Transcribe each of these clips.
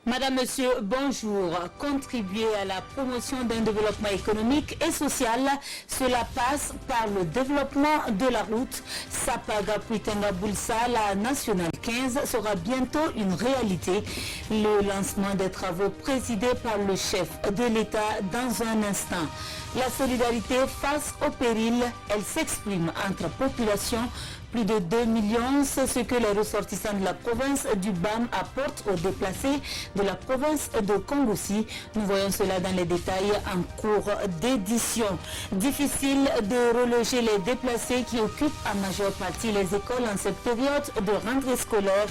Madame, Monsieur, bonjour. Contribuer à la promotion d'un développement économique et social, cela passe par le développement de la route Sapaga-Puitenga-Boulsa. La nationale 15 sera bientôt une réalité. Le lancement des travaux présidé par le chef de l'État dans un instant. La solidarité face au péril, elle s'exprime entre populations. Plus de 2 millions, c'est ce que les ressortissants de la province du BAM apportent aux déplacés de la province de Kongossi. Nous voyons cela dans les détails en cours d'édition. Difficile de reloger les déplacés qui occupent en majeure partie les écoles en cette période de rentrée scolaire.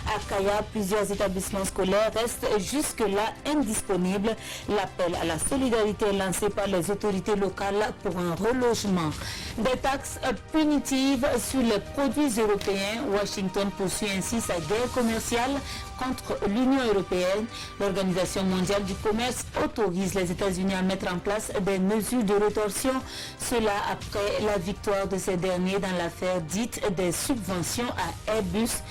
À Kaya, plusieurs établissements scolaires restent jusque-là indisponibles. L'appel à la solidarité est lancé par les autorités locales pour un relogement. Des taxes punitives sur les produits européens. Washington poursuit ainsi sa guerre commerciale contre l'Union européenne. L'Organisation mondiale du commerce autorise les États-Unis à mettre en place des mesures de rétorsion. Cela après la victoire de ces derniers dans l'affaire dite des subventions à Airbus.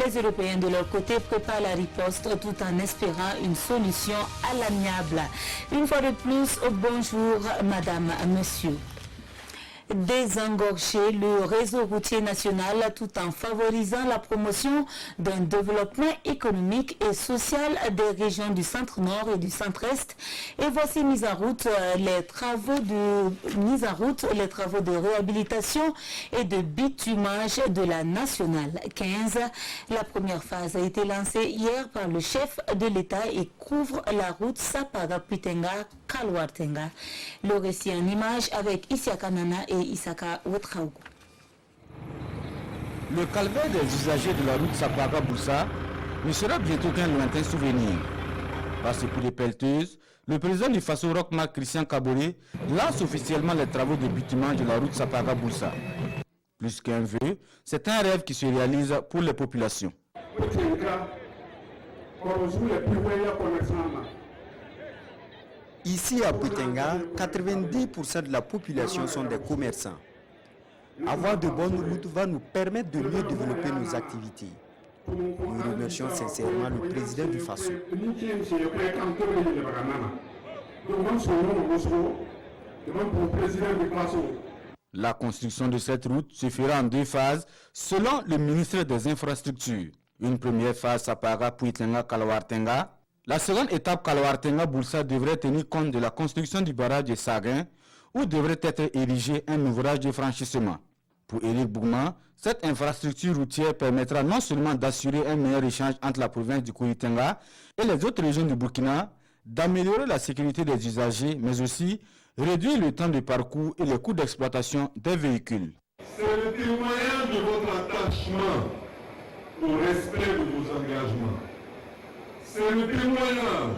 Les Européens de leur côté préparent la riposte tout en espérant une solution à l'amiable. Une fois de plus, bonjour Madame, Monsieur. Désengorger le réseau routier national tout en favorisant la promotion d'un développement économique et social des régions du centre-nord et du centre-est. Et voici mis en route les travaux de réhabilitation et de bitumage de la nationale 15. La première phase a été lancée hier par le chef de l'État et couvre la route Sapaga-Puitenga-Kalwartenga. Le récit en image avec Isiaka Nana et Isaka Ouetraogo. Le calvaire des usagers de la route Sapaga-Boulsa ne sera bientôt qu'un lointain souvenir. Par ce coup de pelleteuse, le président du Faso Roch-Marc Christian Kaboré lance officiellement les travaux de bitumage de la route Sapaga-Boulsa. Plus qu'un vœu, c'est un rêve qui se réalise pour les populations. Ici à Puitenga, 90% de la population sont des commerçants. Avoir de bonnes routes va nous permettre de mieux développer nos activités. Nous remercions sincèrement le président du Faso. La construction de cette route se fera en 2 phases selon le ministre des Infrastructures. Une première phase Sapaga-Puitenga-Kalwartenga. La seconde étape Kalwartenga-Boulsa devrait tenir compte de la construction du barrage de Saguin où devrait être érigé un ouvrage de franchissement. Pour Éric Bougma, cette infrastructure routière permettra non seulement d'assurer un meilleur échange entre la province du Kouritenga et les autres régions du Burkina, d'améliorer la sécurité des usagers, mais aussi réduire le temps de parcours et les coûts d'exploitation des véhicules. C'est le témoignage de votre attachement au respect de vos engagements. C'est le témoignage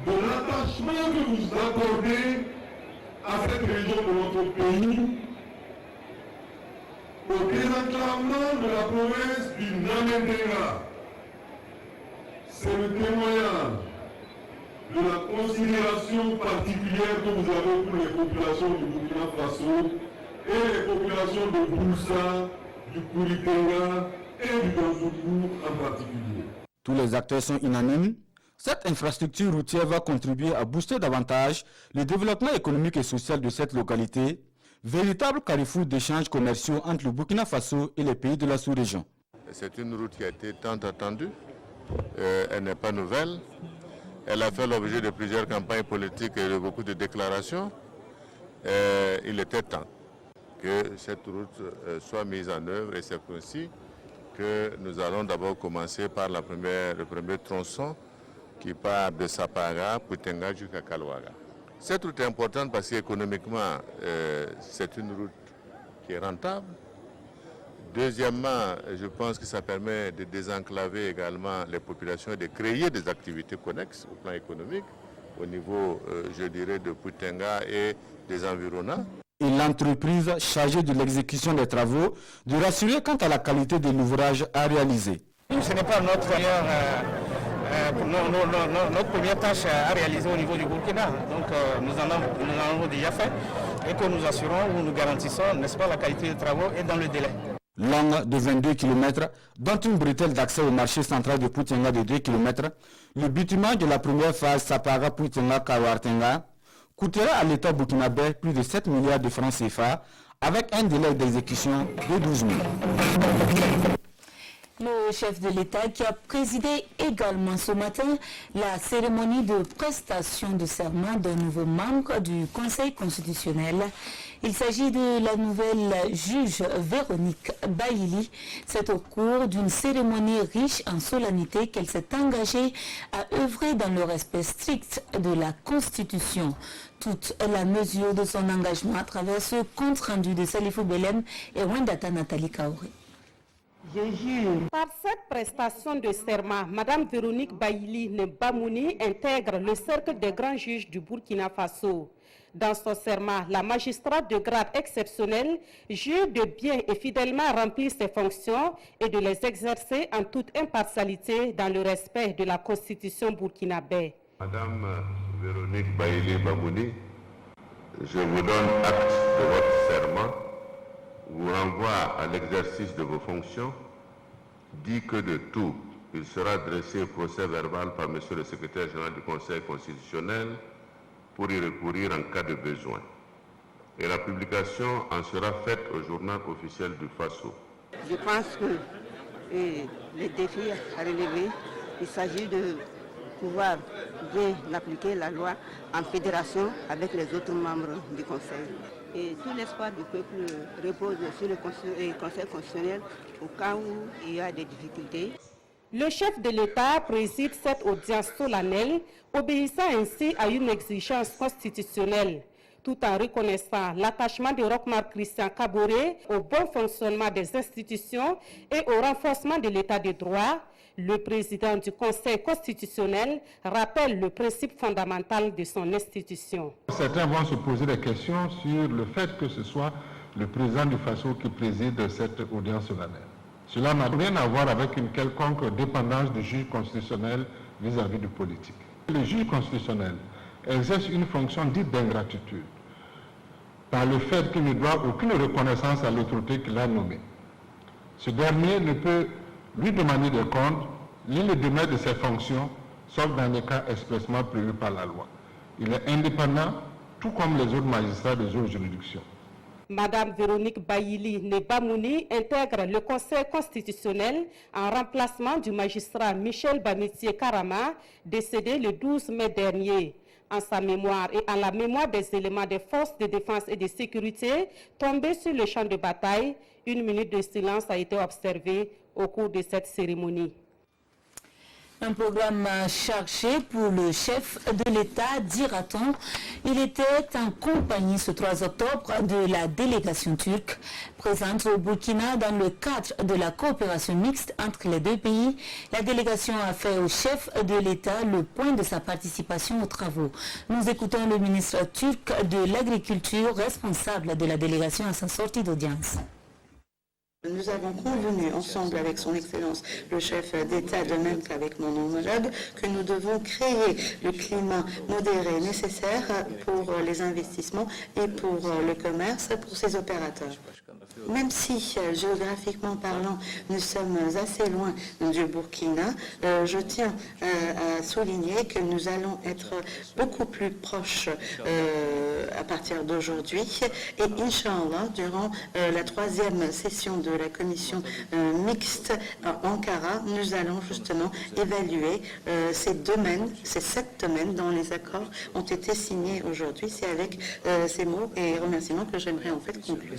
de l'attachement que vous accordez à cette région de notre pays, au désenclavement de la province du Namendenga. C'est le témoignage de la considération particulière que vous avez pour les populations du Burkina Faso et les populations de Boulsa, du Kouritenga et du Ganzougou en particulier. Tous les acteurs sont unanimes. Cette infrastructure routière va contribuer à booster davantage le développement économique et social de cette localité, véritable carrefour d'échanges commerciaux entre le Burkina Faso et les pays de la sous-région. C'est une route qui a été tant attendue. Elle n'est pas nouvelle. Elle a fait l'objet de plusieurs campagnes politiques et de beaucoup de déclarations. Il était temps que cette route soit mise en œuvre et c'est ainsi que nous allons d'abord commencer par le premier tronçon qui part de Sapaga, Puitenga jusqu'à Kalwaga. Cette route est importante parce qu'économiquement, c'est une route qui est rentable. Deuxièmement, je pense que ça permet de désenclaver également les populations et de créer des activités connexes au plan économique, au niveau, je dirais, de Puitenga et des environnants. Et l'entreprise chargée de l'exécution des travaux de rassurer quant à la qualité de l'ouvrage à réaliser. Ce n'est pas notre première tâche à réaliser au niveau du Burkina. Donc nous en avons déjà fait et que nous assurons ou nous garantissons, n'est-ce pas, la qualité des travaux et dans le délai. longue de 22 km, dont une bretelle d'accès au marché central de Poutenga de 2 km, le bâtiment de la première phase Sapara-Poutenga-Kawartenga coûtera à l'État burkinabé plus de 7 milliards de francs CFA avec un délai d'exécution de 12 mois. Le chef de l'État qui a présidé également ce matin la cérémonie de prestation de serment d'un nouveau membre du Conseil constitutionnel. Il s'agit de la nouvelle juge Véronique Baïli. C'est au cours d'une cérémonie riche en solennité qu'elle s'est engagée à œuvrer dans le respect strict de la Constitution. Toute la mesure de son engagement à travers ce compte rendu de Salifou Belem et Wendata Nathalie Kaouré. Par cette prestation de serment, Mme Véronique Baïli Nebamouni intègre le cercle des grands juges du Burkina Faso. Dans son serment, la magistrate de grade exceptionnel jure de bien et fidèlement remplir ses fonctions et de les exercer en toute impartialité dans le respect de la Constitution burkinabé. Madame Véronique Baïli Bamouni, je vous donne acte de votre serment, vous renvoie à l'exercice de vos fonctions, dit que de tout, il sera dressé procès verbal par M. le secrétaire général du Conseil constitutionnel pour y recourir en cas de besoin. Et la publication en sera faite au journal officiel du Faso. Je pense que les défis à relever, il s'agit de pouvoir bien appliquer la loi en fédération avec les autres membres du Conseil. Et tout l'espoir du peuple repose sur le Conseil constitutionnel au cas où il y a des difficultés. Le chef de l'État préside cette audience solennelle, obéissant ainsi à une exigence constitutionnelle, tout en reconnaissant l'attachement de Rochmar Christian Kaboré au bon fonctionnement des institutions et au renforcement de l'État de droit. Le président du Conseil constitutionnel rappelle le principe fondamental de son institution. Certains vont se poser des questions sur le fait que ce soit le président du Faso qui préside cette audience solennelle. Cela n'a rien à voir avec une quelconque dépendance du juge constitutionnel vis-à-vis du politique. Le juge constitutionnel exerce une fonction dite d'ingratitude par le fait qu'il ne doit aucune reconnaissance à l'autorité qu'il a nommée. Ce dernier ne peut lui demander des comptes, ni le démettre de ses fonctions, sauf dans les cas expressément prévus par la loi. Il est indépendant, tout comme les autres magistrats des autres juridictions. Madame Véronique Baïli Nebamouni intègre le Conseil constitutionnel en remplacement du magistrat Michel Bamitié Karama, décédé le 12 mai dernier. En sa mémoire et en la mémoire des éléments des forces de défense et de sécurité tombés sur le champ de bataille, 1 minute de silence a été observée au cours de cette cérémonie. Un programme chargé pour le chef de l'État, dira-t-on. Il était en compagnie ce 3 octobre de la délégation turque présente au Burkina dans le cadre de la coopération mixte entre les deux pays. La délégation a fait au chef de l'État le point de sa participation aux travaux. Nous écoutons le ministre turc de l'Agriculture, responsable de la délégation à sa sortie d'audience. Nous avons convenu ensemble avec son Excellence le chef d'État, de même qu'avec mon homologue, que nous devons créer le climat modéré nécessaire pour les investissements et pour le commerce, pour ces opérateurs. Même si, géographiquement parlant, nous sommes assez loin du Burkina, je tiens à souligner que nous allons être beaucoup plus proches à partir d'aujourd'hui. Et Inch'Allah, durant la 3e session de la commission mixte à Ankara, nous allons justement évaluer ces domaines, ces 7 domaines dont les accords ont été signés aujourd'hui. C'est avec ces mots et remerciements que j'aimerais en fait conclure.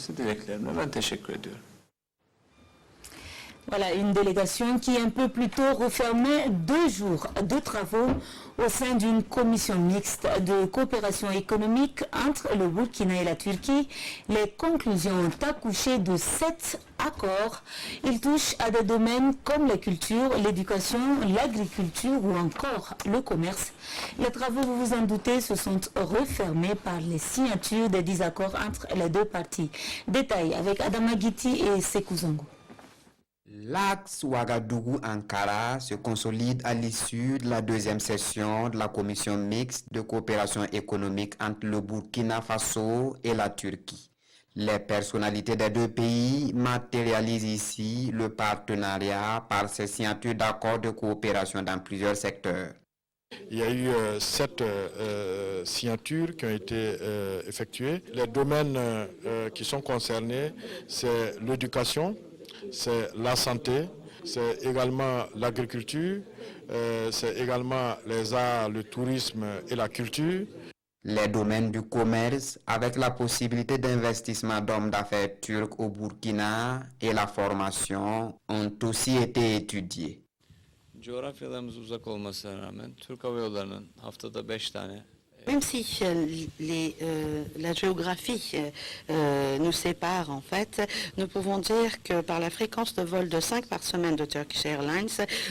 Voilà une délégation qui un peu plus tôt refermait 2 jours de travaux au sein d'une commission mixte de coopération économique entre le Burkina et la Turquie. Les conclusions ont accouché de 7 accords. Ils touchent à des domaines comme la culture, l'éducation, l'agriculture ou encore le commerce. Les travaux, vous vous en doutez, se sont refermés par les signatures des 10 accords entre les deux parties. Détail avec Adama Guiti et Sekou Zongo. L'axe Ouagadougou-Ankara se consolide à l'issue de la 2e session de la commission mixte de coopération économique entre le Burkina Faso et la Turquie. Les personnalités des deux pays matérialisent ici le partenariat par ces signatures d'accords de coopération dans plusieurs secteurs. Il y a eu 7 signatures qui ont été effectuées. Les domaines qui sont concernés, c'est l'éducation, c'est la santé, c'est également l'agriculture, c'est également les arts, le tourisme et la culture. Les domaines du commerce, avec la possibilité d'investissement d'hommes d'affaires turcs au Burkina et la formation, ont aussi été étudiés. Coğrafyalarımız uzak olmasına rağmen Türk Hava Yolları'nın haftada 5 tane Même si la géographie nous sépare, en fait, nous pouvons dire que par la fréquence de vol de 5 par semaine de Turkish Airlines,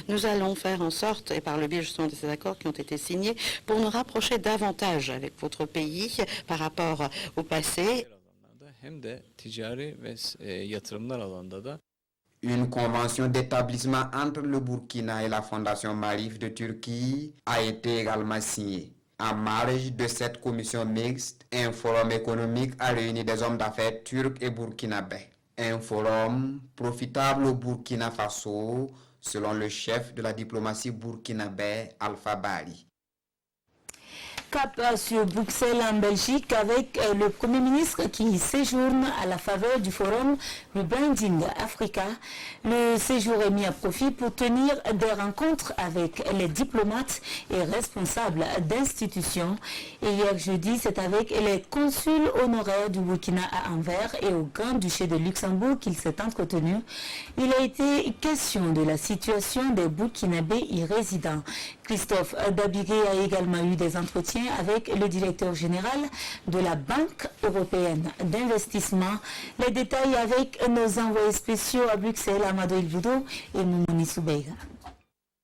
nous allons faire en sorte, et par le biais justement de ces accords qui ont été signés, pour nous rapprocher davantage avec votre pays par rapport au passé. hem de ticari ve yatırımlar alanında da Une convention d'établissement entre le Burkina et la Fondation Marif de Turquie a été également signée. En marge de cette commission mixte, un forum économique a réuni des hommes d'affaires turcs et burkinabés. Un forum profitable au Burkina Faso, selon le chef de la diplomatie burkinabé, Alpha Bari. Cap sur Bruxelles en Belgique avec le Premier ministre qui séjourne à la faveur du forum Rebranding Africa. Le séjour est mis à profit pour tenir des rencontres avec les diplomates et responsables d'institutions. Et hier jeudi, c'est avec les consuls honoraires du Burkina à Anvers et au Grand-Duché de Luxembourg qu'il s'est entretenu. Il a été question de la situation des Burkinabés y résidents. Christophe Dabiré a également eu des entretiens avec le directeur général de la Banque européenne d'investissement. Les détails avec nos envoyés spéciaux à Bruxelles, Amadou Ilvudo et Moumouni Soubeiga.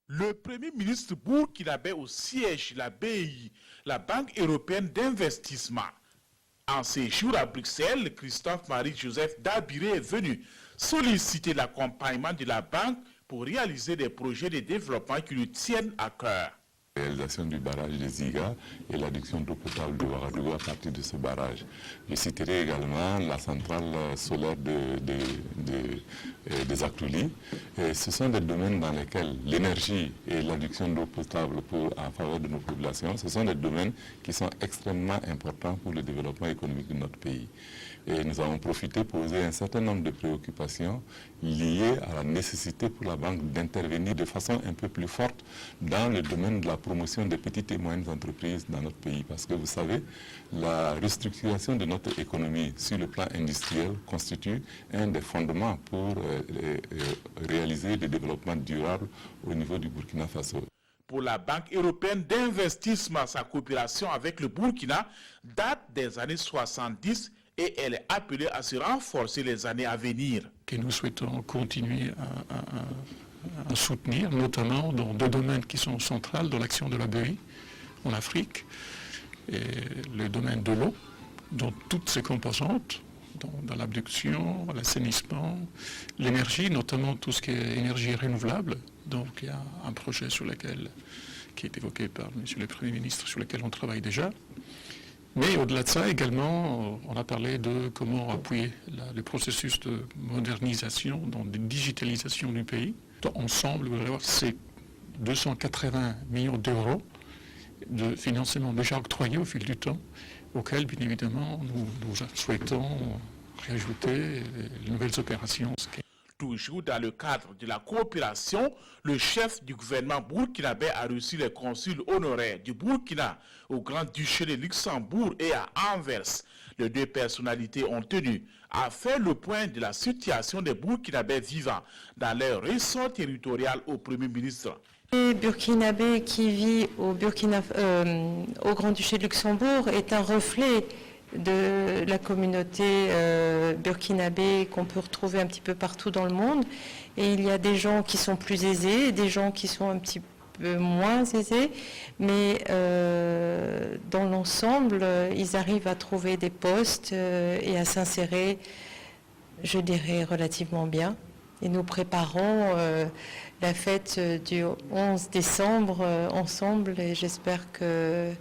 Le Premier ministre burkinabé au siège de la BEI, la Banque européenne d'investissement. En séjour à Bruxelles, Christophe-Marie-Joseph Dabiré est venu solliciter l'accompagnement de la banque pour réaliser des projets de développement qui lui tiennent à cœur. La réalisation du barrage de Ziga et l'adduction d'eau potable de Ouagadougou à partir de ce barrage. Je citerai également la centrale solaire des Aktouli. Ce sont des domaines dans lesquels l'énergie et l'adduction d'eau potable en faveur de nos populations, ce sont des domaines qui sont extrêmement importants pour le développement économique de notre pays. Et nous avons profité pour poser un certain nombre de préoccupations liées à la nécessité pour la banque d'intervenir de façon un peu plus forte dans le domaine de la promotion des petites et moyennes entreprises dans notre pays. Parce que vous savez, la restructuration de notre économie sur le plan industriel constitue un des fondements pour réaliser le développement durable au niveau du Burkina Faso. Pour la Banque européenne d'investissement, sa coopération avec le Burkina date des années 70 et elle est appelée à se renforcer les années à venir. Que nous souhaitons continuer à soutenir, notamment dans deux domaines qui sont centraux dans l'action de la BEI en Afrique, et le domaine de l'eau, dans toutes ses composantes, dans l'abduction, l'assainissement, l'énergie, notamment tout ce qui est énergie renouvelable. Donc il y a un projet qui est évoqué par M. le Premier ministre, sur lequel on travaille déjà. Mais au-delà de ça, également, on a parlé de comment appuyer le processus de modernisation, de digitalisation du pays. Donc, ensemble, vous allez voir, c'est 280 millions d'euros de financement déjà octroyés au fil du temps, auxquels, bien évidemment, nous souhaitons rajouter les nouvelles opérations. Toujours dans le cadre de la coopération, le chef du gouvernement burkinabé a reçu les consuls honoraires du Burkina au Grand-Duché de Luxembourg et à Anvers. Les deux personnalités ont tenu à faire le point de la situation des Burkinabés vivant dans leur ressort territorial au Premier ministre. Le Burkinabé qui vit au Grand-Duché de Luxembourg est un reflet de la communauté burkinabé qu'on peut retrouver un petit peu partout dans le monde. Et il y a des gens qui sont plus aisés et des gens qui sont un petit peu moins aisés, mais dans l'ensemble, ils arrivent à trouver des postes et à s'insérer, je dirais, relativement bien. Et nous préparons la fête du 11 décembre ensemble et j'espère que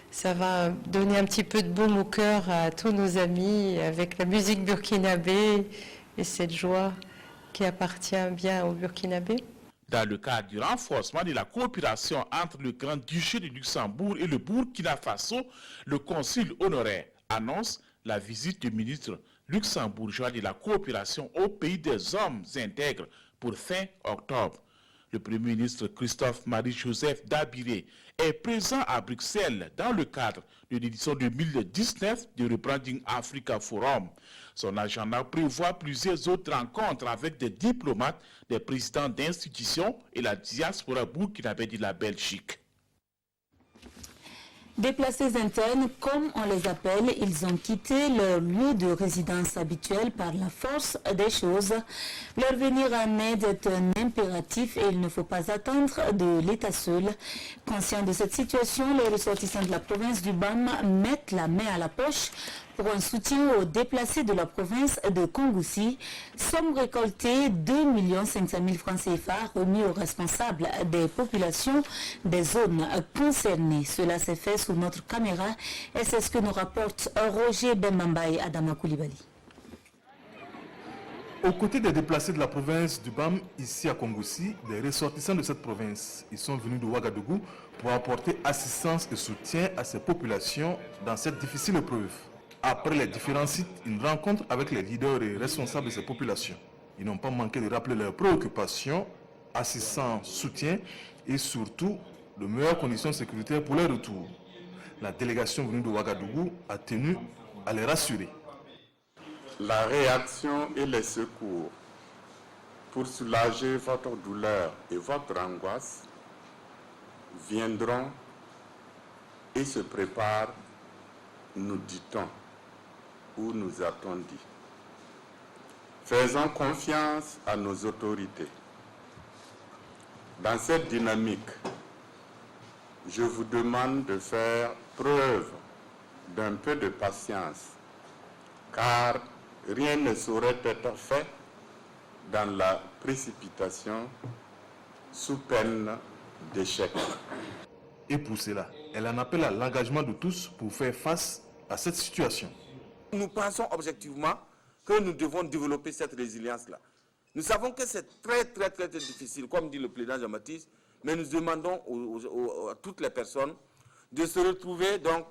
Ça va donner un petit peu de baume au cœur à tous nos amis avec la musique burkinabé et cette joie qui appartient bien au Burkinabé. Dans le cadre du renforcement de la coopération entre le Grand-Duché de Luxembourg et le Burkina Faso, le consul honoraire annonce la visite du ministre luxembourgeois de la coopération au pays des hommes intègres pour fin octobre. Le Premier ministre Christophe Marie-Joseph Dabiré est présent à Bruxelles dans le cadre de l'édition 2019 du Rebranding Africa Forum. Son agenda prévoit plusieurs autres rencontres avec des diplomates, des présidents d'institutions et la diaspora burkinabé de la Belgique. Déplacés internes, comme on les appelle, ils ont quitté leur lieu de résidence habituel par la force des choses. Leur venir en aide est un impératif et il ne faut pas attendre de l'État seul. Conscients de cette situation, les ressortissants de la province du BAM mettent la main à la poche pour un soutien aux déplacés de la province de Kongoussi. Somme récoltée 2 500 000 francs CFA remis aux responsables des populations des zones concernées. Cela s'est fait sous notre caméra et c'est ce que nous rapporte Roger Bembamba et Adama Koulibaly. Aux côtés des déplacés de la province du BAM, ici à Kongoussi, les ressortissants de cette province, ils sont venus de Ouagadougou pour apporter assistance et soutien à ces populations dans cette difficile épreuve. Après les différents sites, une rencontre avec les leaders et responsables de ces populations. Ils n'ont pas manqué de rappeler leurs préoccupations, assistance, soutien et surtout de meilleures conditions sécuritaires pour leur retour. La délégation venue de Ouagadougou a tenu à les rassurer. La réaction et les secours pour soulager votre douleur et votre angoisse viendront et se préparent, nous dit-on, ou nous a-t-on dit. Faisons confiance à nos autorités. Dans cette dynamique, je vous demande de faire preuve d'un peu de patience, car rien ne saurait être fait dans la précipitation sous peine d'échec. Et pour cela, elle en appelle à l'engagement de tous pour faire face à cette situation. Nous pensons objectivement que nous devons développer cette résilience-là. Nous savons que c'est très difficile, comme dit le président Jean-Baptiste, mais nous demandons à toutes les personnes de se retrouver donc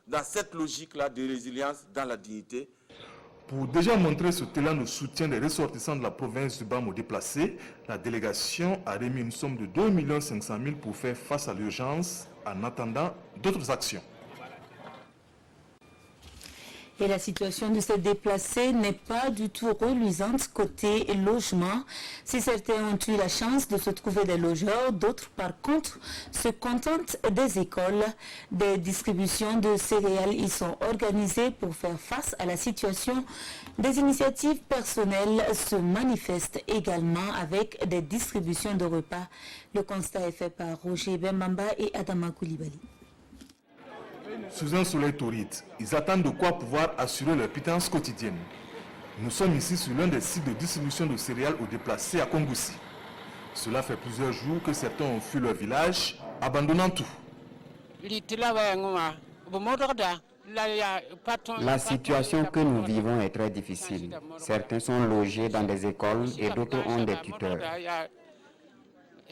dans cette logique-là de résilience dans la dignité. Pour déjà montrer ce talent de soutien des ressortissants de la province du BAM aux déplacés, la délégation a remis une somme de 2 500 000 pour faire face à l'urgence en attendant d'autres actions. Et la situation de ces déplacés n'est pas du tout reluisante côté logement. Si certains ont eu la chance de se trouver des logeurs, d'autres par contre se contentent des écoles. Des distributions de céréales y sont organisées pour faire face à la situation. Des initiatives personnelles se manifestent également avec des distributions de repas. Le constat est fait par Roger Bembamba et Adama Koulibaly. Sous un soleil torride, ils attendent de quoi pouvoir assurer leur pitance quotidienne. Nous sommes ici sur l'un des sites de distribution de céréales aux déplacés à Kongoussi. Cela fait plusieurs jours que certains ont fui leur village, abandonnant tout. La situation que nous vivons est très difficile. Certains sont logés dans des écoles et d'autres ont des tuteurs.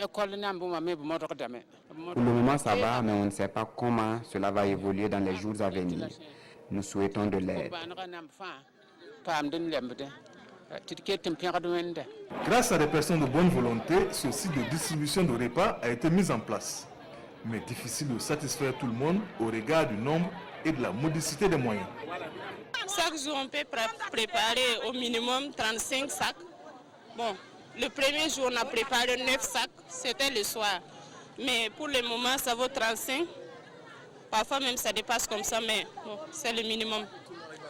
Pour le moment, ça va, mais on ne sait pas comment cela va évoluer dans les jours à venir. Nous souhaitons de l'aide. Grâce à des personnes de bonne volonté, ce site de distribution de repas a été mis en place. Mais difficile de satisfaire tout le monde au regard du nombre et de la modicité des moyens. Chaque jour, on peut préparer au minimum 35 sacs. Bon. Le premier jour, on a préparé 9 sacs, c'était le soir. Mais pour le moment, ça vaut 35. Parfois même, ça dépasse comme ça, mais bon, c'est le minimum.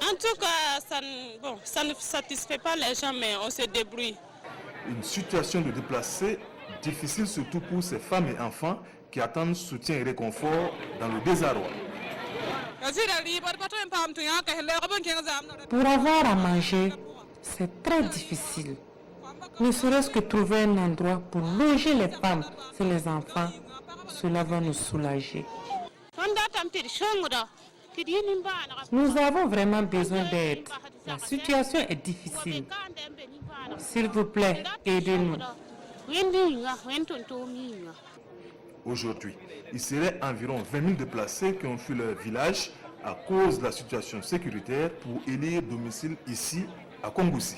En tout cas, ça ne satisfait pas les gens, mais on se débrouille. Une situation de déplacés difficile surtout pour ces femmes et enfants qui attendent soutien et réconfort dans le désarroi. Pour avoir à manger, c'est très difficile. Ne serait-ce que trouver un endroit pour loger les femmes et les enfants, cela va nous soulager. Nous avons vraiment besoin d'aide. La situation est difficile. S'il vous plaît, aidez-nous. Aujourd'hui, il serait environ 20 000 déplacés qui ont fui leur village à cause de la situation sécuritaire pour élire domicile ici à Kongoussi.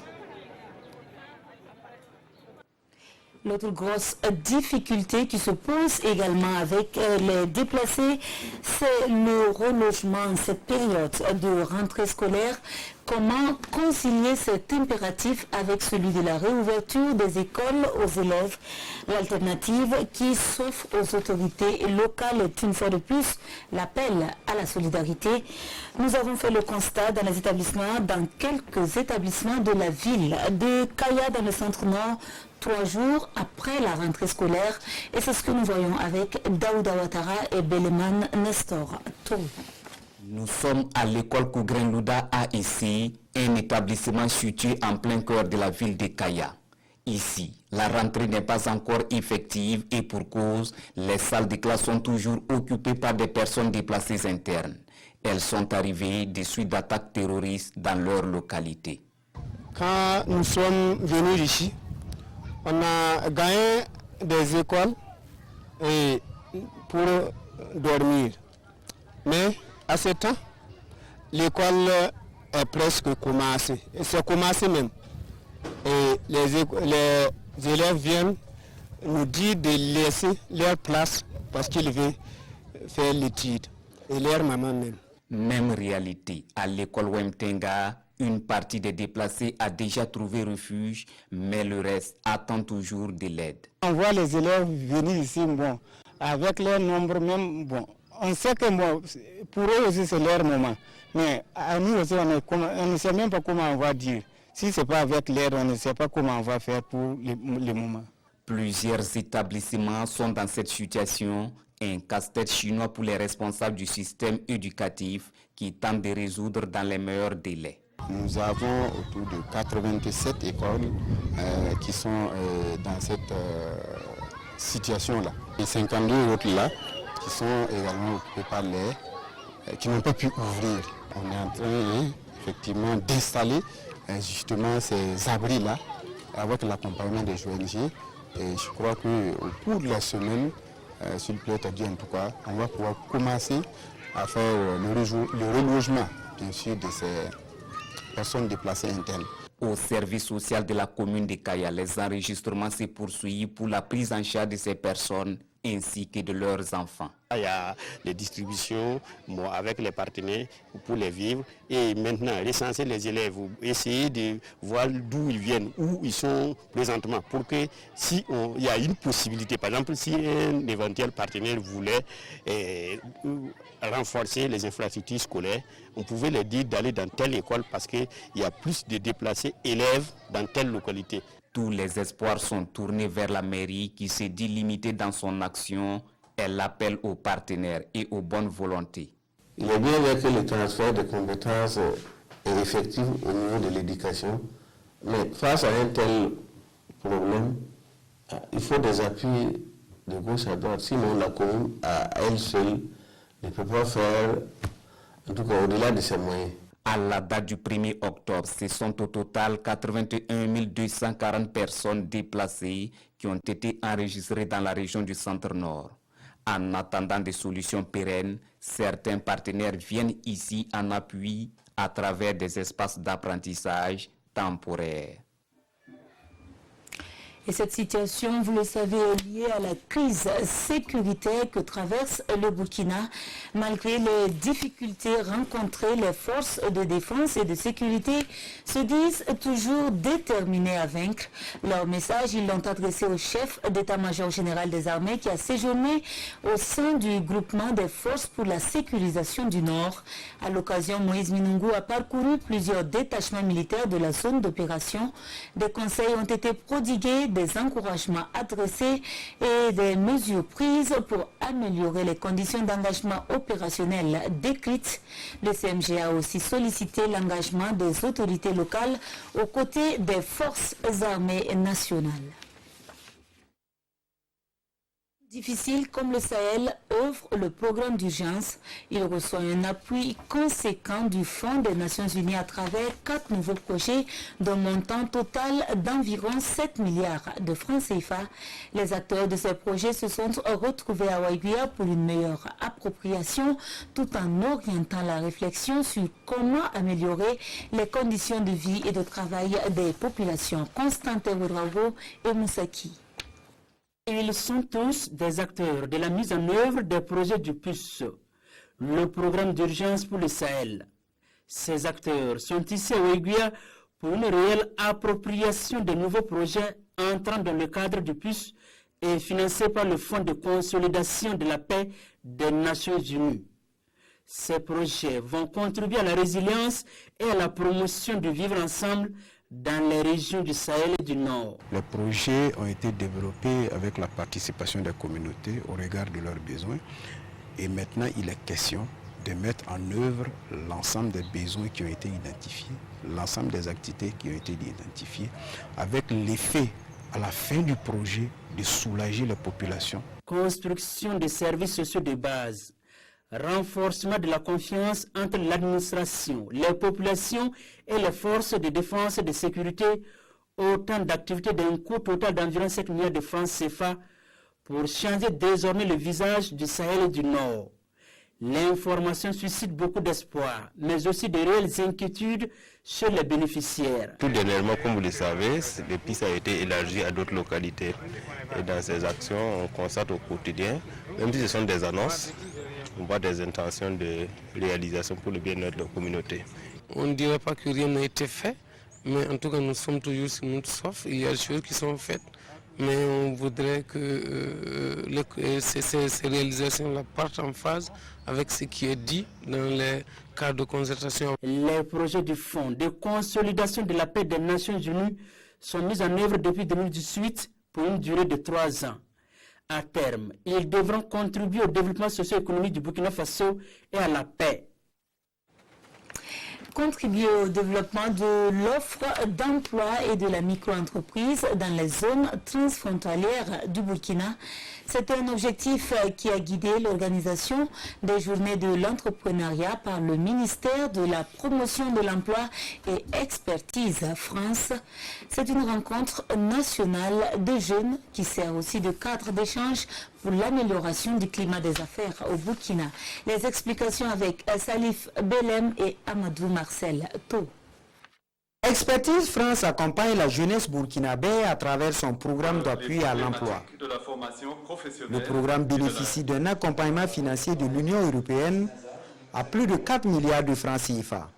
L'autre grosse difficulté qui se pose également avec les déplacés, c'est le relogement en cette période de rentrée scolaire. Comment concilier cet impératif avec celui de la réouverture des écoles aux élèves? L'alternative qui s'offre aux autorités locales est une fois de plus l'appel à la solidarité. Nous avons fait le constat dans quelques établissements de la ville de Kaya dans le centre-nord, 3 jours après la rentrée scolaire. Et c'est ce que nous voyons avec Daouda Ouattara et Beleman Nestor. Nous sommes à l'école Kougren Louda à ici, un établissement situé en plein cœur de la ville de Kaya. Ici, la rentrée n'est pas encore effective et pour cause, les salles de classe sont toujours occupées par des personnes déplacées internes. Elles sont arrivées des suites d'attaques terroristes dans leur localité. Quand nous sommes venus ici, on a gagné des écoles pour dormir. Mais à ce temps, l'école est presque commencée. C'est commencé même. Et les élèves viennent nous dire de laisser leur place parce qu'ils veulent faire l'étude. Et leur maman même. Même réalité. À l'école Wemtenga, une partie des déplacés a déjà trouvé refuge, mais le reste attend toujours de l'aide. On voit les élèves venir ici, avec leur nombre même, on sait que pour eux aussi c'est leur moment. Mais à nous aussi, on ne sait même pas comment on va dire. Si ce n'est pas avec l'aide, on ne sait pas comment on va faire pour le moment. Plusieurs établissements sont dans cette situation. Un casse-tête chinois pour les responsables du système éducatif qui tentent de résoudre dans les meilleurs délais. Nous avons autour de 87 écoles qui sont dans cette situation-là. Et 52 autres là qui sont également occupées par qui n'ont pas pu ouvrir. On est en train effectivement d'installer justement ces abris-là avec l'accompagnement des ONG. Et je crois qu'au cours de la semaine, s'il plaît à Dieu en tout cas, on va pouvoir commencer à faire le relogement, bien sûr, de ces personnes déplacées internes. Au service social de la commune de Kaya, les enregistrements se poursuivent pour la prise en charge de ces personnes ainsi que de leurs enfants. Il y a les distributions avec les partenaires pour les vivre et maintenant recenser les élèves, essayer de voir d'où ils viennent, où ils sont présentement pour que si il y a une possibilité, par exemple si un éventuel partenaire voulait renforcer les infrastructures scolaires, on pouvait leur dire d'aller dans telle école parce qu'il y a plus de déplacés élèves dans telle localité. Tous les espoirs sont tournés vers la mairie qui s'est dit limitée dans son action. Elle appelle aux partenaires et aux bonnes volontés. Il est bien vrai que le transfert de compétences est effectif au niveau de l'éducation, mais face à un tel problème, il faut des appuis de gauche à droite. Sinon, la commune, à elle seule, ne peut pas faire, en tout cas au-delà de ses moyens. À la date du 1er octobre, ce sont au total 81 240 personnes déplacées qui ont été enregistrées dans la région du Centre-Nord. En attendant des solutions pérennes, certains partenaires viennent ici en appui à travers des espaces d'apprentissage temporaires. Et cette situation, vous le savez, est liée à la crise sécuritaire que traverse le Burkina. Malgré les difficultés rencontrées, les forces de défense et de sécurité se disent toujours déterminées à vaincre. Leur message, ils l'ont adressé au chef d'état-major général des armées qui a séjourné au sein du groupement des forces pour la sécurisation du Nord. À l'occasion, Moïse Minungu a parcouru plusieurs détachements militaires de la zone d'opération. Des conseils ont été prodigués, des encouragements adressés et des mesures prises pour améliorer les conditions d'engagement opérationnel décrites. Le CMG a aussi sollicité l'engagement des autorités locales aux côtés des forces armées nationales. Difficile comme le Sahel offre le programme d'urgence. Il reçoit un appui conséquent du Fonds des Nations Unies à travers 4 nouveaux projets d'un montant total d'environ 7 milliards de francs CFA. Les acteurs de ces projets se sont retrouvés à Waiguia pour une meilleure appropriation tout en orientant la réflexion sur comment améliorer les conditions de vie et de travail des populations. Constantin Oudrago et Moussaki. Ils sont tous des acteurs de la mise en œuvre des projets du PUS, le programme d'urgence pour le Sahel. Ces acteurs sont ici à Waiguia pour une réelle appropriation des nouveaux projets entrant dans le cadre du PUS et financés par le Fonds de consolidation de la paix des Nations Unies. Ces projets vont contribuer à la résilience et à la promotion du vivre ensemble dans les régions du Sahel et du Nord. Les projets ont été développés avec la participation des communautés au regard de leurs besoins. Et maintenant, il est question de mettre en œuvre l'ensemble des besoins qui ont été identifiés, l'ensemble des activités qui ont été identifiées, avec l'effet à la fin du projet de soulager les populations. Construction des services sociaux de base, renforcement de la confiance entre l'administration, les populations et les forces de défense et de sécurité, autant d'activités d'un coût total d'environ 7 milliards de francs CFA pour changer désormais le visage du Sahel et du Nord. L'information suscite beaucoup d'espoir, mais aussi de réelles inquiétudes chez les bénéficiaires. Tout dernièrement, comme vous le savez, le PIS a été élargi à d'autres localités. Et dans ces actions, on constate au quotidien, même si ce sont des annonces, on voit des intentions de réalisation pour le bien-être de la communauté. On ne dirait pas que rien n'a été fait, mais en tout cas nous sommes toujours sur notre soif. Il y a des choses qui sont faites, mais on voudrait que ces réalisations-là partent en phase avec ce qui est dit dans les cadres de concertation. Les projets du Fonds de consolidation de la paix des Nations Unies sont mis en œuvre depuis 2018 pour une durée de 3 ans. À terme, ils devront contribuer au développement socio-économique du Burkina Faso et à la paix. Contribuer au développement de l'offre d'emploi et de la micro-entreprise dans les zones transfrontalières du Burkina. C'est un objectif qui a guidé l'organisation des journées de l'entrepreneuriat par le ministère de la promotion de l'emploi et expertise France. C'est une rencontre nationale de jeunes qui sert aussi de cadre d'échange pour l'amélioration du climat des affaires au Burkina. Les explications avec Salif Belem et Amadou Marcel Tau. Expertise France accompagne la jeunesse burkinabé à travers son programme d'appui à l'emploi. Le programme bénéficie d'un accompagnement financier de l'Union européenne à plus de 4 milliards de francs CFA.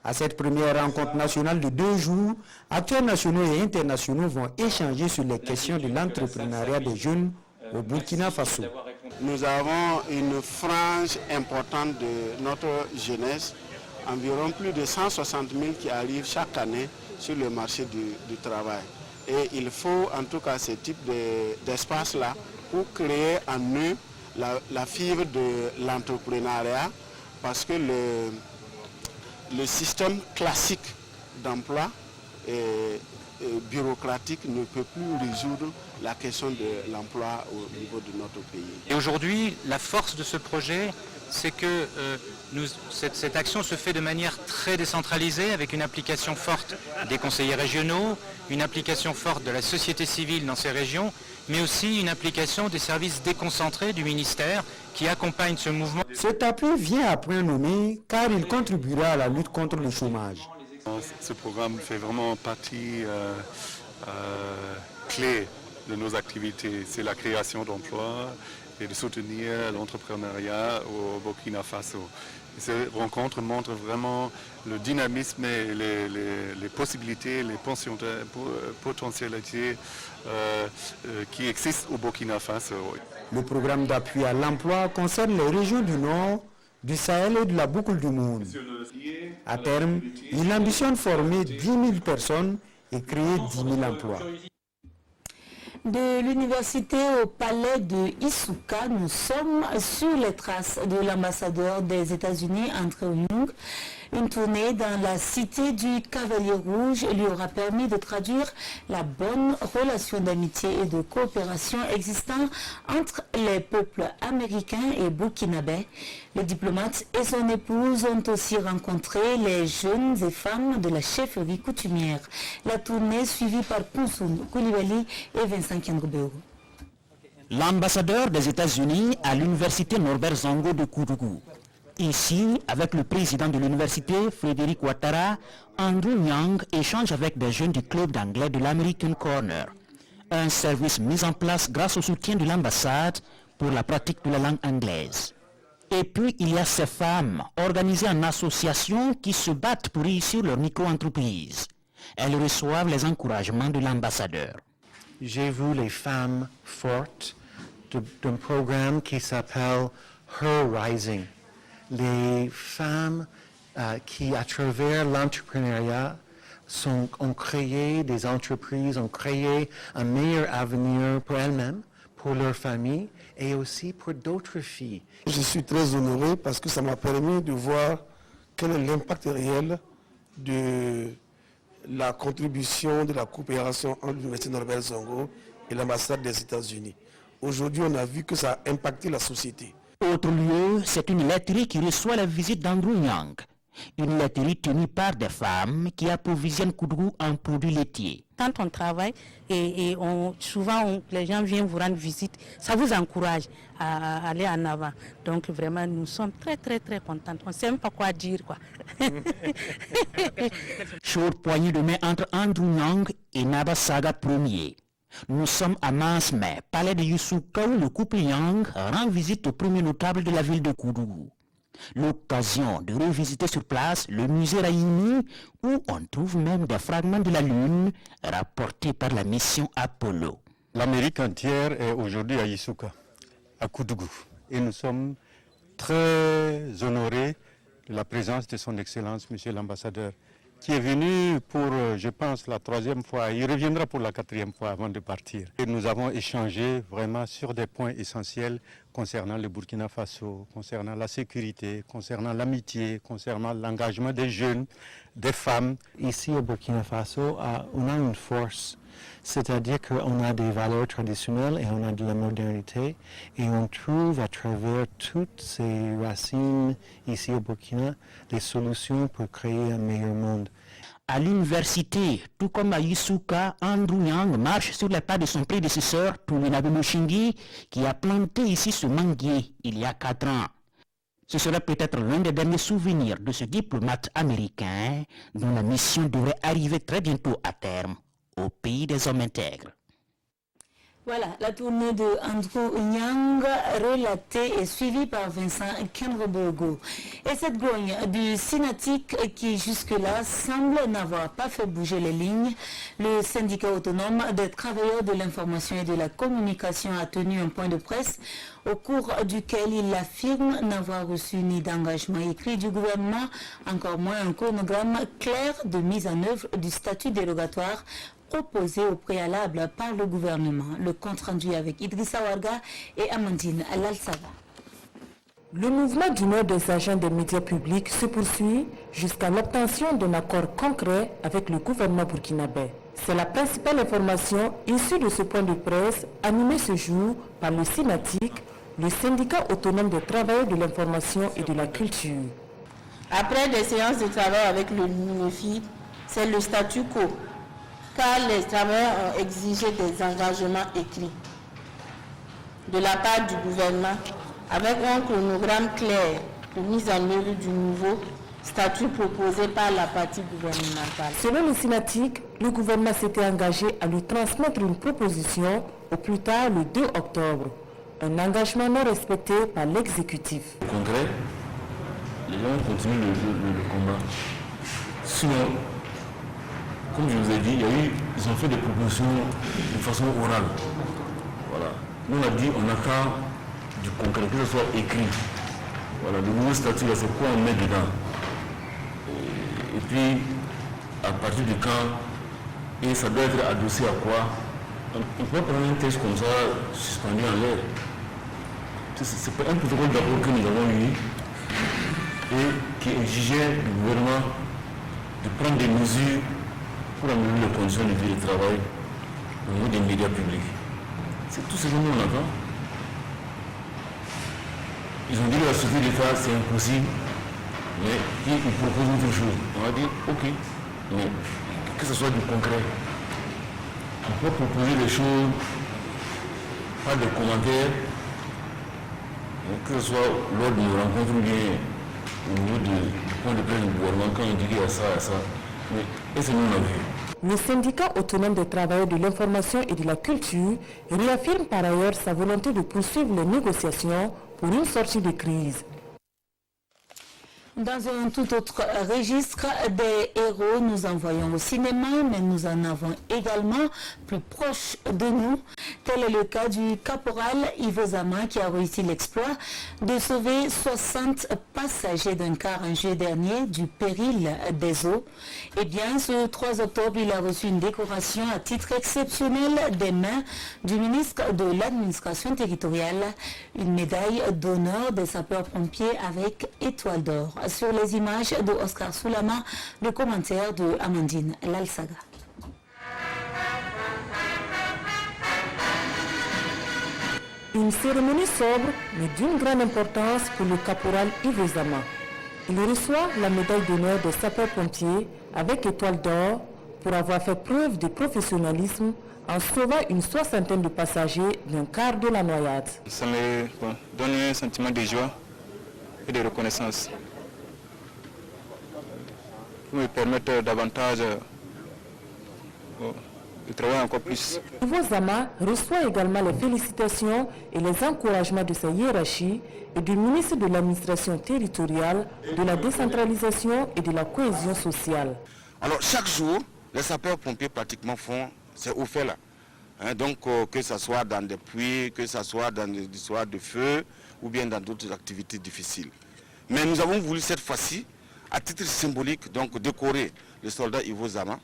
À cette première rencontre nationale de 2 jours, acteurs nationaux et internationaux vont échanger sur les questions de l'entrepreneuriat des jeunes au Burkina Faso. Nous avons une frange importante de notre jeunesse, environ plus de 160 000 qui arrivent chaque année sur le marché du travail. Et il faut en tout cas ce type d'espace-là pour créer en eux la fibre de l'entrepreneuriat, parce que le système classique d'emploi bureaucratique ne peut plus résoudre la question de l'emploi au niveau de notre pays. Et aujourd'hui, la force de ce projet, c'est que cette action se fait de manière très décentralisée, avec une implication forte des conseillers régionaux, une implication forte de la société civile dans ces régions, mais aussi une implication des services déconcentrés du ministère qui accompagnent ce mouvement. Cet appui vient à point nommé car il contribuera à la lutte contre le chômage. Ce programme fait vraiment partie clé de nos activités. C'est la création d'emplois et de soutenir l'entrepreneuriat au Burkina Faso. Et ces rencontres montrent vraiment le dynamisme et les possibilités, les potentialités qui existent au Burkina Faso. Le programme d'appui à l'emploi concerne les régions du Nord, du Sahel et de la boucle du monde. À terme, il ambitionne former 10 000 personnes et créer 10 000 emplois. De l'université au palais de Isuka, nous sommes sur les traces de l'ambassadeur des États-Unis, Andrew Young. Une tournée dans la cité du Cavalier Rouge lui aura permis de traduire la bonne relation d'amitié et de coopération existant entre les peuples américains et burkinabés. Le diplomate et son épouse ont aussi rencontré les jeunes et femmes de la chefferie coutumière. La tournée suivie par Kounsoun Koulibaly et Vincent Kiangoubeo. L'ambassadeur des États-Unis à l'université Norbert Zongo de Koudougou. Ici, avec le président de l'université, Frédéric Ouattara, Andrew Nyang échange avec des jeunes du club d'anglais de l'American Corner. Un service mis en place grâce au soutien de l'ambassade pour la pratique de la langue anglaise. Et puis, il y a ces femmes organisées en association qui se battent pour réussir leur micro-entreprise. Elles reçoivent les encouragements de l'ambassadeur. J'ai vu les femmes fortes d'un programme qui s'appelle Her Rising. Les femmes qui, à travers l'entrepreneuriat, ont créé des entreprises, ont créé un meilleur avenir pour elles-mêmes, pour leur famille et aussi pour d'autres filles. Je suis très honoré parce que ça m'a permis de voir quel est l'impact réel de la contribution de la coopération entre l'Université Norbert Zongo et l'ambassade des États-Unis. Aujourd'hui, on a vu que ça a impacté la société. Autre lieu, c'est une laiterie qui reçoit la visite d'Andrew Nyang. Une laiterie tenue par des femmes qui approvisionnent Koudougou en produits laitiers. Quand on travaille et souvent les gens viennent vous rendre visite, ça vous encourage à aller en avant. Donc vraiment, nous sommes très contents. On ne sait même pas quoi dire, quoi. Chaude poignée de main entre Andrew Nyang et Naba Saga Ier. Nous sommes à Mansmé, palais de Youssouka, où le couple Nyang rend visite au premier notable de la ville de Koudougou. L'occasion de revisiter sur place le musée Raimi, où on trouve même des fragments de la Lune rapportés par la mission Apollo. L'Amérique entière est aujourd'hui à Youssouka, à Koudougou. Et nous sommes très honorés de la présence de son Excellence, Monsieur l'ambassadeur, qui est venu pour, je pense, la 3e fois. Il reviendra pour la 4e fois avant de partir. Et nous avons échangé vraiment sur des points essentiels concernant le Burkina Faso, concernant la sécurité, concernant l'amitié, concernant l'engagement des jeunes, des femmes. Ici au Burkina Faso, on a une force, c'est-à-dire qu'on a des valeurs traditionnelles et on a de la modernité et on trouve à travers toutes ces racines ici au Burkina des solutions pour créer un meilleur monde. À l'université, tout comme à Youssouka, Andrew Nyang marche sur les pas de son prédécesseur, Touminabe Mushingi, qui a planté ici ce manguier il y a 4 ans. Ce serait peut-être l'un des derniers souvenirs de ce diplomate américain dont la mission devrait arriver très bientôt à terme au pays des hommes intègres. Voilà, la tournée de Andrew Nyang relatée et suivie par Vincent Kiangoubeo. Et cette grogne du Synatic qui jusque-là semble n'avoir pas fait bouger les lignes, le syndicat autonome des travailleurs de l'information et de la communication a tenu un point de presse au cours duquel il affirme n'avoir reçu ni d'engagement écrit du gouvernement, encore moins un chronogramme clair de mise en œuvre du statut dérogatoire proposé au préalable par le gouvernement. Le compte rendu avec Idrissa Warga et Amandine Lalsava. Le mouvement d'humeur des agents des médias publics se poursuit jusqu'à l'obtention d'un accord concret avec le gouvernement burkinabé. C'est la principale information issue de ce point de presse animé ce jour par le Synatic, le syndicat autonome des travailleurs de l'information et de la culture. Après des séances de travail avec le MINEFI, c'est le statu quo, car les travailleurs ont exigé des engagements écrits de la part du gouvernement avec un chronogramme clair de mise en œuvre du nouveau statut proposé par la partie gouvernementale. Selon le Synatic, le gouvernement s'était engagé à lui transmettre une proposition au plus tard le 2 octobre. Un engagement non respecté par l'exécutif. Au Congrès, les gens continuent le combat. Sinon, comme je vous ai dit, ils ont fait des propositions de façon orale. Voilà. Nous on a dit on attend du concret, que ce soit écrit. Voilà, le nouveau statut, c'est quoi on met dedans. Et puis, à partir du quand, et ça doit être adossé à quoi. On ne peut pas prendre un texte comme ça suspendu en l'air. C'est un protocole d'accord que nous avons eu. et qui exigeait du gouvernement de prendre des mesures pour améliorer les conditions de vie et de travail au niveau des médias publics. C'est tout ce que nous on entend. Ils ont dit que la société d'État c'est impossible, mais ils proposent autre chose. On a dit ok, mais que ce soit du concret. On peut proposer des choses, pas de commentaires, que ce soit lors de nos rencontres ou bien au niveau du point de presse du gouvernement quand on dit qu'il y a ça, mais et c'est nous on a vu. Le syndicat autonome des travailleurs de l'information et de la culture réaffirme par ailleurs sa volonté de poursuivre les négociations pour une sortie de crise. Dans un tout autre registre, des héros nous envoyons au cinéma, mais nous en avons également plus proche de nous. Tel est le cas du caporal Ivo Zama qui a réussi l'exploit de sauver 60 passagers d'un car un jeudi dernier du péril des eaux. Eh bien, ce 3 octobre, il a reçu une décoration à titre exceptionnel des mains du ministre de l'administration territoriale, une médaille d'honneur des sapeurs-pompiers avec étoile d'or. Sur les images de Oscar Soulama, le commentaire de Amandine Lalsaga. Une cérémonie sobre, mais d'une grande importance pour le caporal Ivo Zama. Il reçoit la médaille d'honneur des sapeurs-pompiers avec étoile d'or pour avoir fait preuve de professionnalisme en sauvant une soixantaine de passagers d'un quart de la noyade. Ça me donne un sentiment de joie et de reconnaissance. Pour me permettre davantage de travailler encore plus. Ivo Zama reçoit également les félicitations et les encouragements de sa hiérarchie et du ministre de l'administration territoriale, de la décentralisation et de la cohésion sociale. Alors chaque jour, les sapeurs-pompiers pratiquement font ces hauts faits-là. Donc que ce soit dans des pluies, que ce soit dans des histoires de feu ou bien dans d'autres activités difficiles. Mais nous avons voulu cette fois-ci, à titre symbolique, donc décorer le soldat Ivo Zama,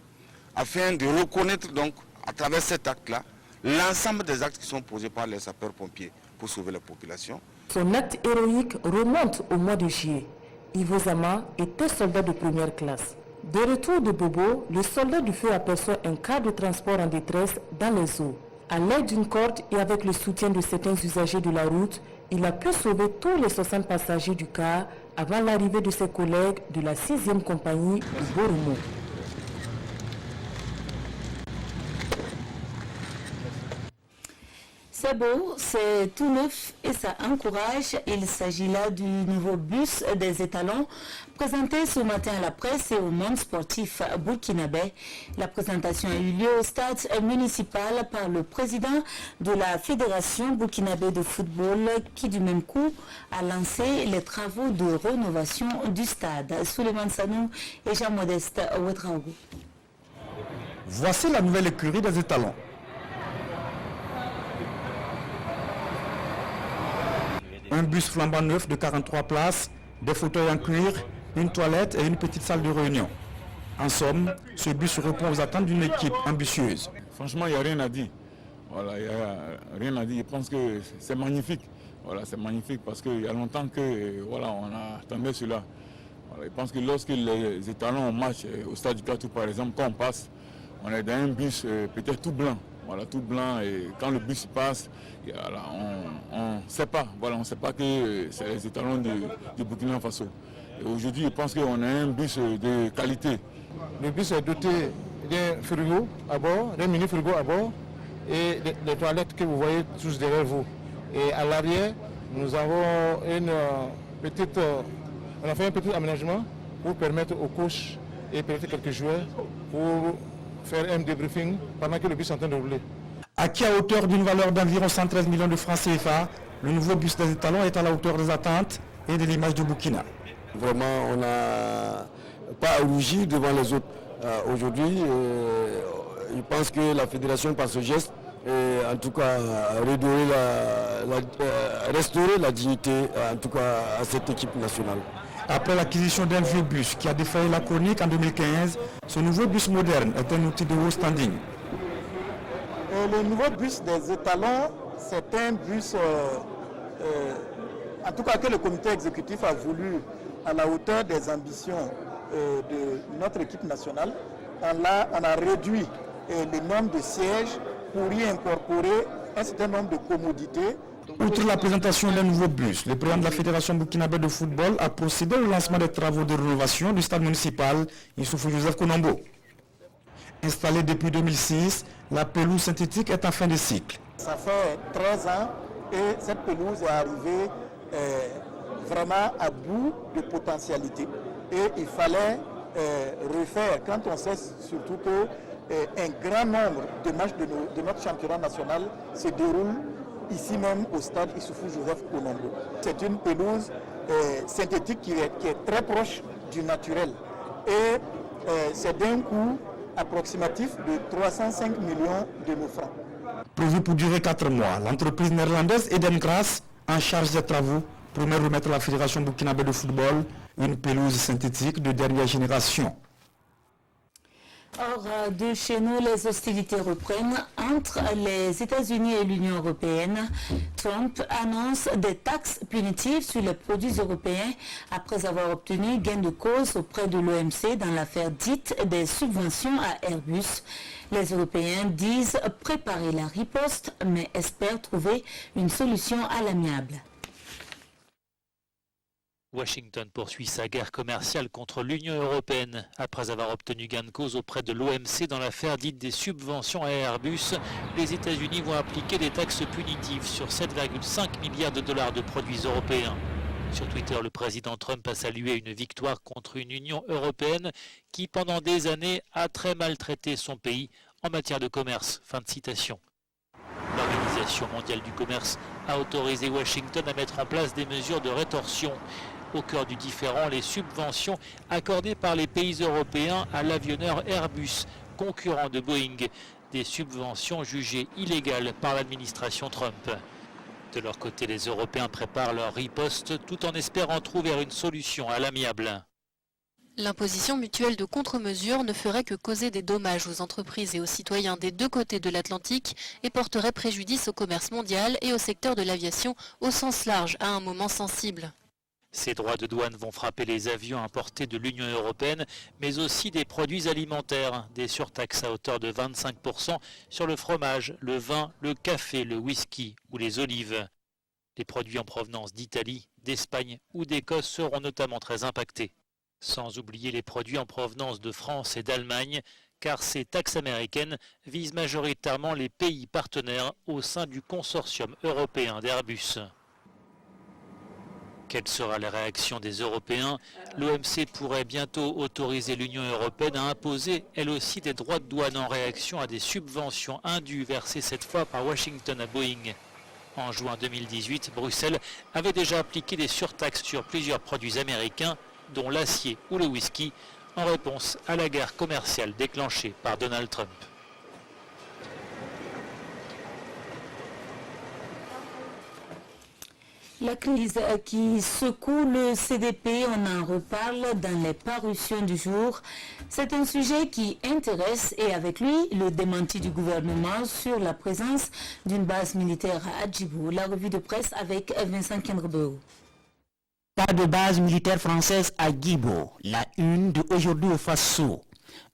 afin de reconnaître donc, à travers cet acte-là, l'ensemble des actes qui sont posés par les sapeurs-pompiers pour sauver la population. Son acte héroïque remonte au mois de juillet. Ivo Zama était soldat de première classe. De retour de Bobo, le soldat du feu aperçoit un car de transport en détresse dans les eaux. À l'aide d'une corde et avec le soutien de certains usagers de la route, il a pu sauver tous les 60 passagers du car avant l'arrivée de ses collègues de la 6e compagnie de Borumo. C'est beau, c'est tout neuf et ça encourage. Il s'agit là du nouveau bus des étalons présenté ce matin à la presse et au monde sportif burkinabé. La présentation a eu lieu au stade municipal par le président de la Fédération burkinabé de football qui du même coup a lancé les travaux de rénovation du stade. Souleymane Sanou et Jean-Modeste Ouedraogo. Voici la nouvelle écurie des étalons. Un bus flambant neuf de 43 places, des fauteuils en cuir, une toilette et une petite salle de réunion. En somme, ce bus répond aux attentes d'une équipe ambitieuse. Franchement, il n'y a rien à dire. Voilà, il n'y a rien à dire. Je pense que c'est magnifique. Voilà, c'est magnifique parce qu'il y a longtemps que voilà, on attendait cela. Voilà, je pense que lorsque les étalons marchent au stade du Catou, par exemple, quand on passe, on est dans un bus peut-être tout blanc. Voilà, tout blanc, et quand le bus passe, voilà, on ne sait pas, voilà, on sait pas que c'est les étalons du Burkina Faso. Aujourd'hui, je pense qu'on a un bus de qualité. Le bus est doté d'un frigo à bord, d'un mini frigo à bord, et les toilettes que vous voyez tous derrière vous. Et à l'arrière, nous avons on a fait un petit aménagement pour permettre aux coachs et peut-être quelques joueurs pour faire un débriefing pendant que le bus est en train de rouler. Acquis à hauteur d'une valeur d'environ 113 millions de francs CFA, le nouveau bus des étalons est à la hauteur des attentes et de l'image du Burkina. Vraiment, on n'a pas à rougir devant les autres. Aujourd'hui, je pense que la fédération, par ce geste, en tout cas, restaurer la dignité, en tout cas, à cette équipe nationale. Après l'acquisition d'un vieux bus qui a défailli la chronique en 2015, ce nouveau bus moderne est un outil de haut standing. Le nouveau bus des étalons, c'est un bus, en tout cas que le comité exécutif a voulu à la hauteur des ambitions de notre équipe nationale. On a réduit le nombre de sièges pour y incorporer un certain nombre de commodités. Outre la présentation d'un nouveau bus, le président de la Fédération burkinabé de football a procédé au lancement des travaux de rénovation du stade municipal Issoufou Joseph Konombo. Installée depuis 2006, la pelouse synthétique est en fin de cycle. Ça fait 13 ans et cette pelouse est arrivée vraiment à bout de potentialité. Et il fallait refaire, quand on sait surtout qu'un grand nombre de matchs de notre championnat national se déroulent ici même au stade Issoufou Joseph Konombo. C'est une pelouse synthétique qui est très proche du naturel. Et c'est d'un coût approximatif de 305 millions de nos francs. Prévu pour durer 4 mois, l'entreprise néerlandaise Edengras, en charge des travaux, promet remettre à la Fédération burkinabé de football une pelouse synthétique de dernière génération. Hors de chez nous, les hostilités reprennent entre les États-Unis et l'Union européenne. Trump annonce des taxes punitives sur les produits européens après avoir obtenu gain de cause auprès de l'OMC dans l'affaire dite des subventions à Airbus. Les Européens disent préparer la riposte, mais espèrent trouver une solution à l'amiable. Washington poursuit sa guerre commerciale contre l'Union européenne. Après avoir obtenu gain de cause auprès de l'OMC dans l'affaire dite des subventions à Airbus, les États-Unis vont appliquer des taxes punitives sur 7,5 milliards de dollars de produits européens. Sur Twitter, le président Trump a salué une victoire contre une Union européenne qui, pendant des années, a très maltraité son pays en matière de commerce. Fin de citation. L'Organisation mondiale du commerce a autorisé Washington à mettre en place des mesures de rétorsion. Au cœur du différend, les subventions accordées par les pays européens à l'avionneur Airbus, concurrent de Boeing, des subventions jugées illégales par l'administration Trump. De leur côté, les Européens préparent leur riposte tout en espérant trouver une solution à l'amiable. L'imposition mutuelle de contre-mesures ne ferait que causer des dommages aux entreprises et aux citoyens des deux côtés de l'Atlantique et porterait préjudice au commerce mondial et au secteur de l'aviation au sens large à un moment sensible. Ces droits de douane vont frapper les avions importés de l'Union européenne, mais aussi des produits alimentaires, des surtaxes à hauteur de 25% sur le fromage, le vin, le café, le whisky ou les olives. Les produits en provenance d'Italie, d'Espagne ou d'Écosse seront notamment très impactés. Sans oublier les produits en provenance de France et d'Allemagne, car ces taxes américaines visent majoritairement les pays partenaires au sein du consortium européen d'Airbus. Quelle sera la réaction des Européens? L'OMC pourrait bientôt autoriser l'Union européenne à imposer, elle aussi, des droits de douane en réaction à des subventions indues versées cette fois par Washington à Boeing. En juin 2018, Bruxelles avait déjà appliqué des surtaxes sur plusieurs produits américains, dont l'acier ou le whisky, en réponse à la guerre commerciale déclenchée par Donald Trump. La crise qui secoue le CDP, on en reparle dans les parutions du jour. C'est un sujet qui intéresse et avec lui le démenti du gouvernement sur la présence d'une base militaire à Djibouti. La revue de presse avec Vincent Kendrebeo. Pas de base militaire française à Djibo, la une de Aujourd'hui au Faso.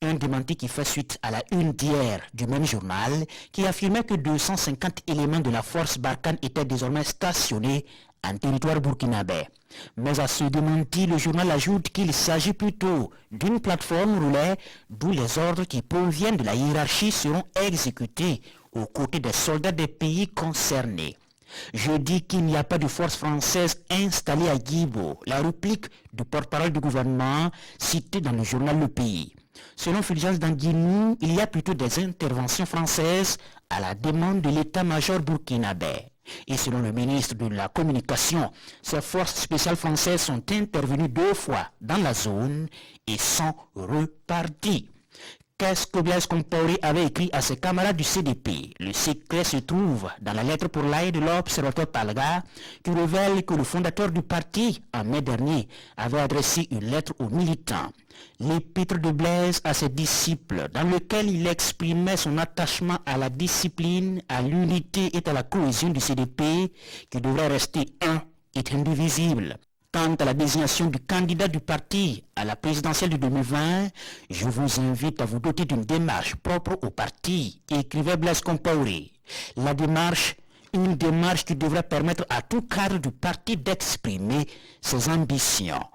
Un démenti qui fait suite à la une d'hier du même journal qui affirmait que 250 éléments de la force Barkhane étaient désormais stationnés en territoire burkinabé. Mais à ce démenti, le journal ajoute qu'il s'agit plutôt d'une plateforme relais d'où les ordres qui proviennent de la hiérarchie seront exécutés aux côtés des soldats des pays concernés. Je dis qu'il n'y a pas de force française installée à Djibo, la réplique du porte-parole du gouvernement citée dans le journal Le Pays. Selon Fulgence Danguinou, il y a plutôt des interventions françaises à la demande de l'état-major burkinabé. Et selon le ministre de la Communication, ces forces spéciales françaises sont intervenues 2 fois dans la zone et sont reparties. Qu'est-ce que Blaise Compaoré avait écrit à ses camarades du CDP? Le secret se trouve dans la lettre pour l'aide de l'observateur Palga qui révèle que le fondateur du parti, en mai dernier, avait adressé une lettre aux militants. L'épître de Blaise à ses disciples, dans lequel il exprimait son attachement à la discipline, à l'unité et à la cohésion du CDP, qui devrait rester un et indivisible. Quant à la désignation du candidat du parti à la présidentielle de 2020, je vous invite à vous doter d'une démarche propre au parti, écrivait Blaise Compaoré. La démarche, une démarche qui devrait permettre à tout cadre du parti d'exprimer ses ambitions.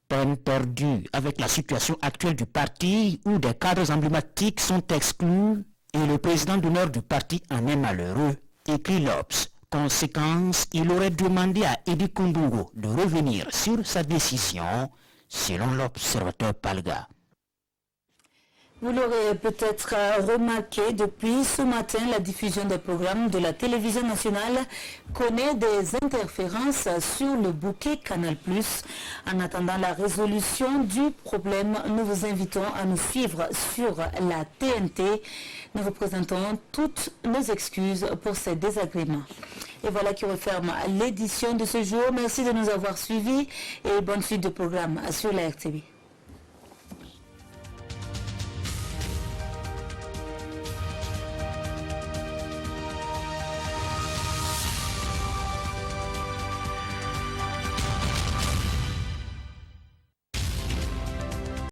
Peine perdue avec la situation actuelle du parti où des cadres emblématiques sont exclus et le président d'honneur du parti en est malheureux, écrit l'Obs. Conséquence, il aurait demandé à Edi Koundougou de revenir sur sa décision, selon l'observateur Palga. Vous l'aurez peut-être remarqué, depuis ce matin, la diffusion des programmes de la télévision nationale connaît des interférences sur le bouquet Canal+. En attendant la résolution du problème, nous vous invitons à nous suivre sur la TNT. Nous vous présentons toutes nos excuses pour ces désagréments. Et voilà qui referme l'édition de ce jour. Merci de nous avoir suivis et bonne suite de programme sur la RTV.